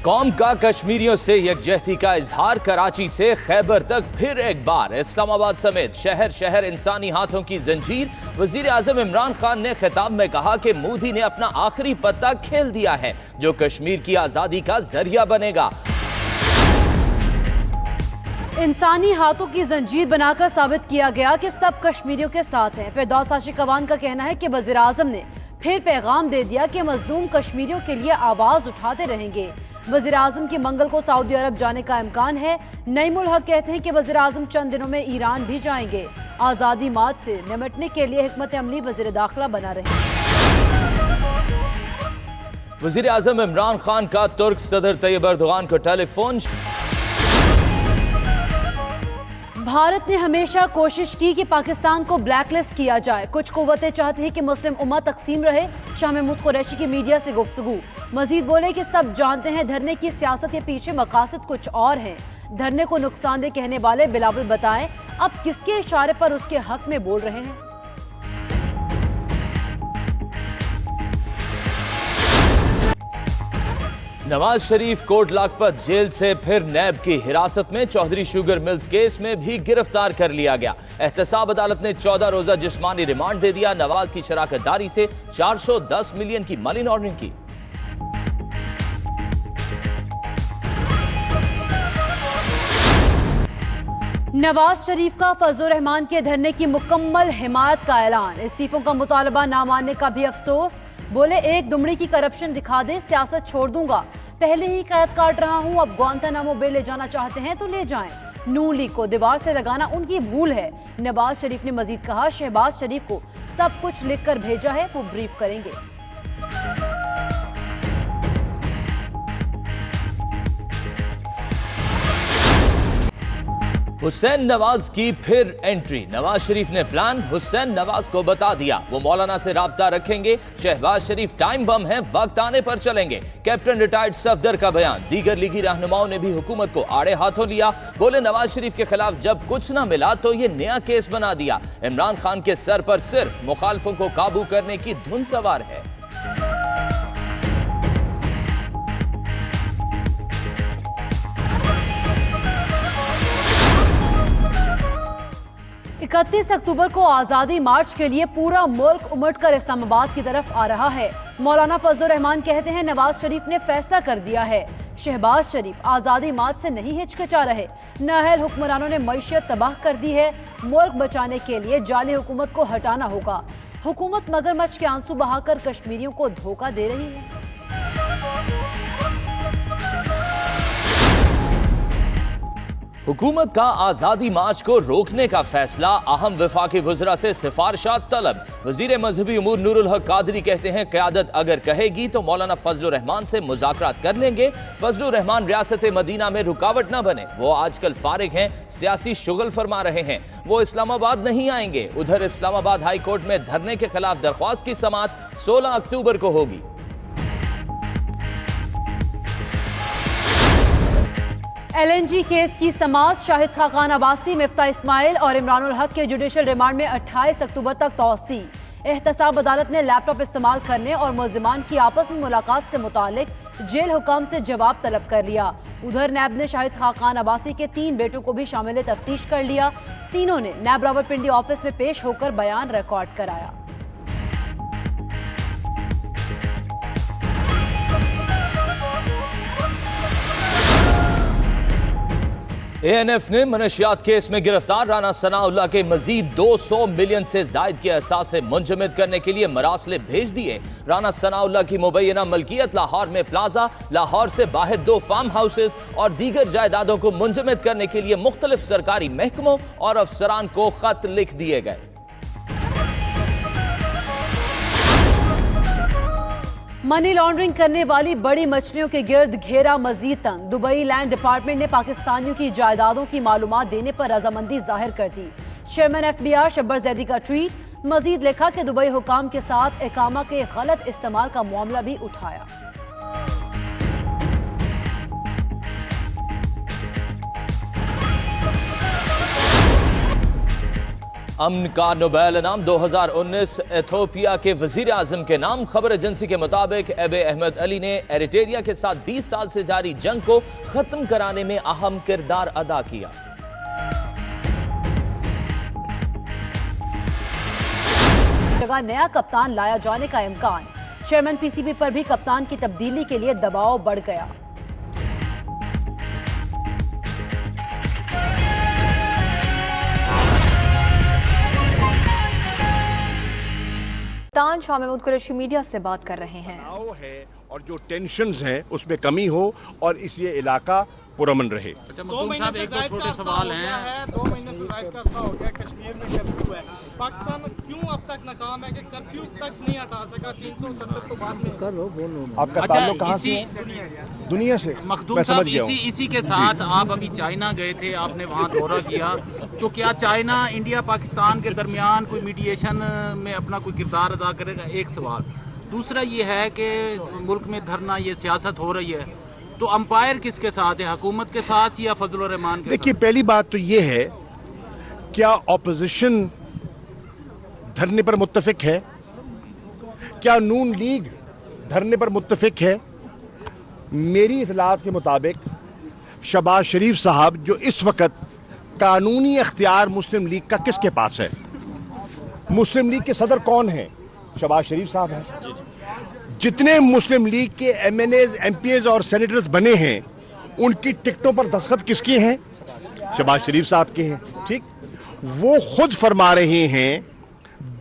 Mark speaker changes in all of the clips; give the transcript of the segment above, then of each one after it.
Speaker 1: कौम का कश्मीरियों से यकजहती का इजहार। कराची से खैबर तक फिर एक बार इस्लामाबाद समेत शहर शहर इंसानी हाथों की जंजीर। वजीर आजम इमरान खान ने खिताब में कहा कि मोदी ने अपना आखिरी पत्ता खेल दिया है जो कश्मीर की आजादी का जरिया बनेगा।
Speaker 2: इंसानी हाथों की जंजीर बनाकर साबित किया गया कि सब कश्मीरियों के साथ हैं। फिरदौस आशिक अवान का कहना है कि वजीर आजम ने फिर पैगाम दे दिया कि मजलूम कश्मीरियों के लिए आवाज उठाते रहेंगे। वजीर आजम की मंगल को सऊदी अरब जाने का इम्कान है। नईमुल हक कहते हैं कि वजीर आजम चंद दिनों में ईरान भी जाएंगे। आजादी मार्च से निपटने के लिए हिकमत अमली वजीर दाखिला बना रहे।
Speaker 1: वजीर आजम इमरान खान का तुर्क सदर तैयब एर्दोगान को टेलीफोन।
Speaker 2: भारत ने हमेशा कोशिश की कि पाकिस्तान को ब्लैकलिस्ट किया जाए। कुछ कुव्वतें चाहती हैं कि मुस्लिम उम्मा तकसीम रहे। शाह महमूद कुरैशी की मीडिया से गुफ्तगू। मजीद बोले कि सब जानते हैं धरने की सियासत के पीछे मकासद कुछ और हैं। धरने को नुकसानदेह कहने वाले बिलावल बताएं अब किसके इशारे पर उसके हक में बोल रहे हैं।
Speaker 1: नवाज शरीफ कोट लाखपत जेल से फिर नैब की हिरासत में। चौधरी शुगर मिल्स केस में भी गिरफ्तार कर लिया गया। एहतसाब अदालत ने 14 रोजा जिस्मानी रिमांड दे दिया। नवाज की शराकत दारी से 410 मिलियन की मनी लॉन्ड्रिंग की।
Speaker 2: नवाज शरीफ का फजलुर रहमान के धरने की मुकम्मल हिमायत का ऐलान। इस्तीफों का मुतालबा ना मानने का भी अफसोस। बोले एक दुमड़ी की करप्शन दिखा दे, सियासत छोड़ दूंगा। पहले ही कैद काट रहा हूं, अब ग्वांतानामो बे ले जाना चाहते हैं तो ले जाएं। नून लीग को दीवार से लगाना उनकी भूल है। नवाज शरीफ ने मजीद कहा शहबाज शरीफ को सब कुछ लिखकर भेजा है, वो ब्रीफ करेंगे।
Speaker 1: हुसैन नवाज की फिर एंट्री। नवाज शरीफ ने प्लान हुसैन नवाज को बता दिया। वो मौलाना से राब्ता रखेंगे। शहबाज शरीफ टाइम बम है, वक्त आने पर चलेंगे। कैप्टन रिटायर्ड सफदर का बयान। दीगर लीगी रहनुमाओं ने भी हुकूमत को आड़े हाथों लिया। बोले नवाज शरीफ के खिलाफ जब कुछ न मिला तो ये नया केस बना दिया। इमरान खान के सर पर सिर्फ मुखालफों को काबू करने की धुन सवार है।
Speaker 2: इकतीस अक्टूबर को आजादी मार्च के लिए पूरा मुल्क उमड़कर इस्लामाबाद की तरफ आ रहा है। मौलाना फजलुर रहमान कहते हैं नवाज शरीफ ने फैसला कर दिया है। शहबाज शरीफ आजादी मार्च से नहीं हिचकिचा रहे। नाअहल हुक्मरानों ने मईशत तबाह कर दी है। मुल्क बचाने के लिए जाली हुकूमत को हटाना होगा। हुकूमत मगरमच्छ के आंसू बहाकर कश्मीरियों को धोखा दे रही है।
Speaker 1: हुकूमत का आजादी मार्च को रोकने का फैसला। अहम वफाकी वज़रा से सिफारिशात तलब। वजीर मजहबी उमूर नूरुल हक कादरी कहते हैं क़यादत अगर कहेगी तो मौलाना फजलुर रहमान से मुज़ाकरात कर लेंगे। फजलुर रहमान रियासत मदीना में रुकावट न बने। वो आजकल फारिग हैं, सियासी शुगल फरमा रहे हैं। वो इस्लामाबाद नहीं आएंगे। उधर इस्लामाबाद हाई कोर्ट में धरने के खिलाफ दरख्वास्त की समाअत 16 अक्टूबर को होगी।
Speaker 2: LNG केस की समाअत। शाहिद खाकान अब्बासी, मिफ्ता इस्माइल और इमरानुल हक के जुडिशल रिमांड में 28 अक्टूबर तक तौसी। एहतसाब अदालत ने लैपटॉप इस्तेमाल करने और मुल्जिमान की आपस में मुलाकात से मुतालिक जेल हुकाम से जवाब तलब कर लिया। उधर नैब ने शाहिद खाकान अब्बासी के 3 बेटों को भी शामिल तफ्तीश कर लिया। तीनों ने नैब रावलपिंडी ऑफिस में पेश होकर बयान रिकॉर्ड कराया।
Speaker 1: ANF ने मनशियात केस में गिरफ्तार राना सनाउल्लाह के मजीद 200 मिलियन से जायद के असास से मुंजमद करने के लिए मरासले भेज दिए। राना सनाउल्लाह की मुबैना मलकियत लाहौर में प्लाजा, लाहौर से बाहर 2 फार्म हाउसेज और दीगर जायदादों को मुंजमद करने के लिए मुख्तलिफ सरकारी महकमों और अफसरान को खत लिख दिए गए।
Speaker 2: मनी लॉन्ड्रिंग करने वाली बड़ी मछलियों के गिर्द घेरा मजीद तंग। दुबई लैंड डिपार्टमेंट ने पाकिस्तानियों की जायदादों की मालूमात देने पर रजामंदी जाहिर कर दी। चेयरमैन FBI शब्बर जैदी का ट्वीट। मजीद लिखा कि दुबई हुकाम के साथ इकामा के गलत इस्तेमाल का मामला भी उठाया।
Speaker 1: امن کا نوبیل انعام 2019 ایتھوپیا کے وزیر اعظم کے نام. خبر ایجنسی کے مطابق ابے احمد علی نے ایریٹریا کے ساتھ 20 سال سے جاری جنگ کو ختم کرانے میں اہم کردار ادا کیا.
Speaker 2: جگہ نیا کپتان لایا جانے کا امکان. چیئرمین پی سی بی پر بھی کپتان کی تبدیلی کے لیے دباؤ بڑھ گیا. کپتان شاہ محمود قریشی میڈیا سے بات کر رہے ہیں.
Speaker 3: اور جو ٹینشنز ہیں اس میں کمی ہو اور اس یہ علاقہ پرامن رہے.
Speaker 4: اچھا مخدوم صاحب ایک دو چھوٹے سوال ہیں.
Speaker 5: 2 مہینے سے زائد کا عرصہ ہو گیا کشمیر میں کرفیو ہے. پاکستان کیوں اب تک ناکام ہے کہ کرفیو تک نہیں ہٹا سکا 370 کو بعد میں؟
Speaker 3: آپ کا تعلق کہاں سے؟ دنیا سے.
Speaker 4: مخدوم صاحب اسی کے ساتھ آپ ابھی چائنا گئے تھے, آپ نے وہاں دورہ کیا, تو کیا چائنا انڈیا پاکستان کے درمیان کوئی میڈیشن میں اپنا کوئی کردار ادا کرے گا؟ ایک سوال. دوسرا یہ ہے کہ ملک میں دھرنا یہ سیاست ہو رہی ہے, تو امپائر کس کے ساتھ ہے, حکومت کے ساتھ یا فضل الرحمان کے ساتھ؟
Speaker 3: دیکھیے پہلی بات تو یہ ہے, کیا اپوزیشن دھرنے پر متفق ہے؟ کیا نون لیگ دھرنے پر متفق ہے؟ میری اطلاعات کے مطابق شہباز شریف صاحب جو اس وقت قانونی اختیار مسلم لیگ کا کس کے پاس ہے؟ مسلم لیگ کے صدر کون ہیں؟ شہباز شریف صاحب ہیں. جتنے مسلم لیگ کے M N As, M P As اور سینیٹرز بنے ہیں ان کی ٹکٹوں پر دستخط کس کے ہیں؟ شہباز شریف صاحب کے ہیں. ٹھیک, وہ خود فرما رہے ہیں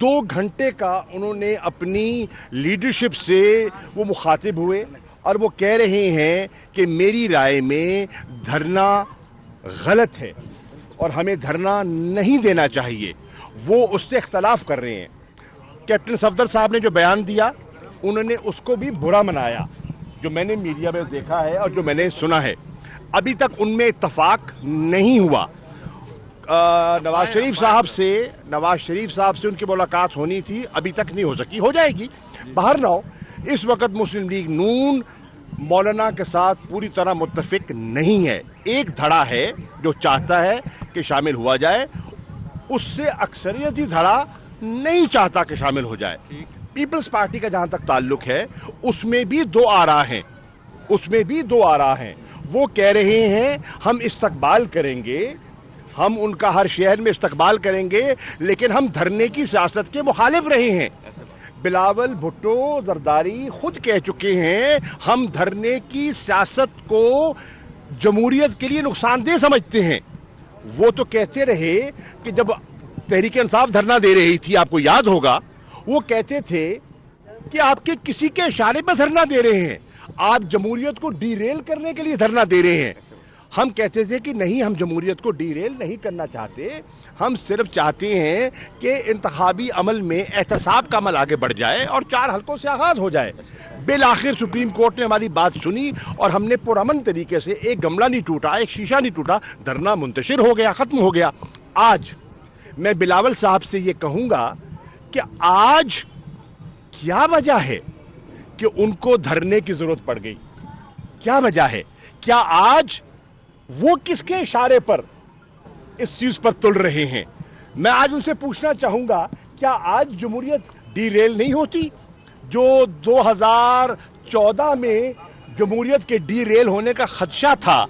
Speaker 3: 2 گھنٹے کا انہوں نے اپنی لیڈرشپ سے وہ مخاطب ہوئے اور وہ کہہ رہے ہیں کہ میری رائے میں دھرنا غلط ہے اور ہمیں دھرنا نہیں دینا چاہیے. وہ اس سے اختلاف کر رہے ہیں. کیپٹن صفدر صاحب نے جو بیان دیا انہوں نے اس کو بھی برا منایا, جو میں نے میڈیا میں دیکھا ہے اور جو میں نے سنا ہے. ابھی تک ان میں اتفاق نہیں ہوا. نواز شریف صاحب سے ان کی ملاقات ہونی تھی, ابھی تک نہیں ہو سکی, ہو جائے گی. باہر نہ ہو, اس وقت مسلم لیگ نون مولانا کے ساتھ پوری طرح متفق نہیں ہے. ایک دھڑا ہے جو چاہتا ہے کہ شامل ہوا جائے, اس سے اکثریتی دھڑا نہیں چاہتا کہ شامل ہو جائے. پیپلز پارٹی کا جہاں تک تعلق ہے اس میں بھی 2 آراء ہیں. وہ کہہ رہے ہیں ہم استقبال کریں گے, ہم ان کا ہر شہر میں استقبال کریں گے, لیکن ہم دھرنے کی سیاست کے مخالف رہے ہیں. بلاول بھٹو زرداری خود کہہ چکے ہیں ہم دھرنے کی سیاست کو جمہوریت کے لیے نقصان دہ سمجھتے ہیں. وہ تو کہتے رہے کہ جب تحریک انصاف دھرنا دے رہی تھی, آپ کو یاد ہوگا, وہ کہتے تھے کہ آپ کے کسی کے اشارے پہ دھرنا دے رہے ہیں, آپ جمہوریت کو ڈی ریل کرنے کے لیے دھرنا دے رہے ہیں. ہم کہتے تھے کہ نہیں, ہم جمہوریت کو ڈی ریل نہیں کرنا چاہتے, ہم صرف چاہتے ہیں کہ انتخابی عمل میں احتساب کا عمل آگے بڑھ جائے اور 4 حلقوں سے آغاز ہو جائے. بالآخر سپریم کورٹ نے ہماری بات سنی اور ہم نے پرامن طریقے سے, ایک گملہ نہیں ٹوٹا, ایک شیشہ نہیں ٹوٹا, دھرنا منتشر ہو گیا, ختم ہو گیا. آج میں بلاول صاحب سے یہ کہوں گا کہ آج کیا وجہ ہے کہ ان کو دھرنے کی ضرورت پڑ گئی؟ کیا وجہ ہے؟ کیا آج وہ کس کے اشارے پر اس چیز پر تل رہے ہیں؟ میں آج ان سے پوچھنا چاہوں گا, کیا آج جمہوریت ڈی ریل نہیں ہوتی؟ جو 2014 میں جمہوریت کے ڈی ریل ہونے کا خدشہ تھا,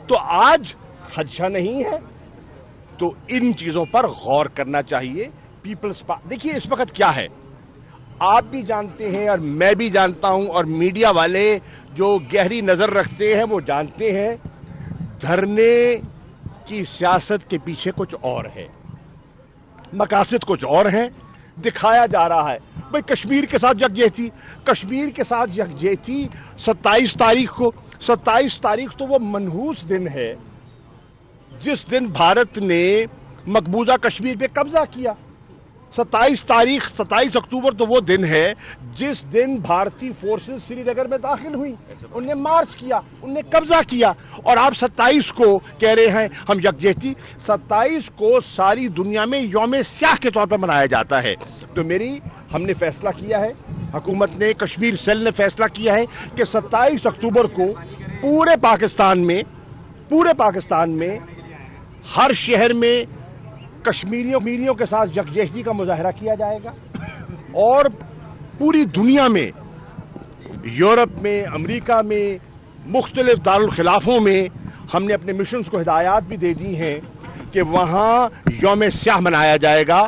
Speaker 3: تو آج خدشہ نہیں ہے. تو ان چیزوں پر غور کرنا چاہیے. پیپلز دیکھیے اس وقت کیا ہے, آپ بھی جانتے ہیں اور میں بھی جانتا ہوں اور میڈیا والے جو گہری نظر رکھتے ہیں وہ جانتے ہیں, دھرنے کی سیاست کے پیچھے کچھ اور ہے, مقاصد کچھ اور ہیں. دکھایا جا رہا ہے بھئی کشمیر کے ساتھ یکجہتی 27 تاریخ تو وہ منحوس دن ہے جس دن بھارت نے مقبوضہ کشمیر پہ قبضہ کیا. 27 اکتوبر تو وہ دن ہے جس دن بھارتی فورسز سری نگر میں داخل ہوئی, انہوں نے مارچ کیا, انہوں نے قبضہ کیا, اور آپ 27 کو کہہ رہے ہیں ہم یکجہتی. 27 کو ساری دنیا میں یوم سیاہ کے طور پر منایا جاتا ہے. تو ہم نے فیصلہ کیا ہے, حکومت نے, کشمیر سیل نے فیصلہ کیا ہے کہ 27 اکتوبر کو پورے پاکستان میں ہر شہر میں کشمیریوں کے ساتھ یکجہتی کا مظاہرہ کیا جائے گا اور پوری دنیا میں یورپ میں امریکہ میں مختلف دارالخلافوں میں ہم نے اپنے مشنز کو ہدایات بھی دے دی ہیں کہ وہاں یوم سیاہ منایا جائے گا